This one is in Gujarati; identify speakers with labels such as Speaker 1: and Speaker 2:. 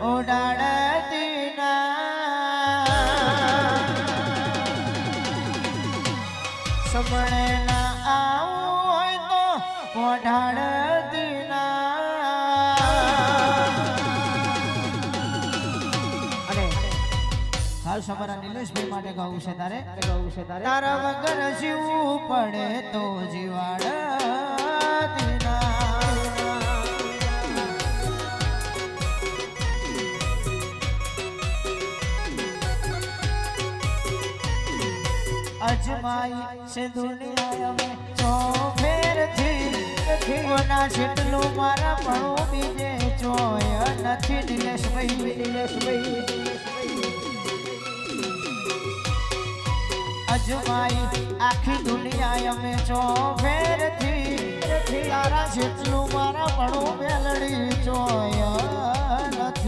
Speaker 1: ઉડાડતી ના સમણે ના આવું હોય તો ઓઢાડતી ના અને હાલ સમારા નિલેશભાઈ માટે ગાવું છે તારે તારા વગર જીવવું પડે તો જીવાડતી ના અજમાઈ છે દુનિયા में ચો ફેરથી કોના જેટલું મારા પણ બીજે જોય નથી નિલેશભાઈ અજમાઈ આખી દુનિયા में ચો ફેરથી તારા જેટલું મારા પણ મેલડી જોય નથી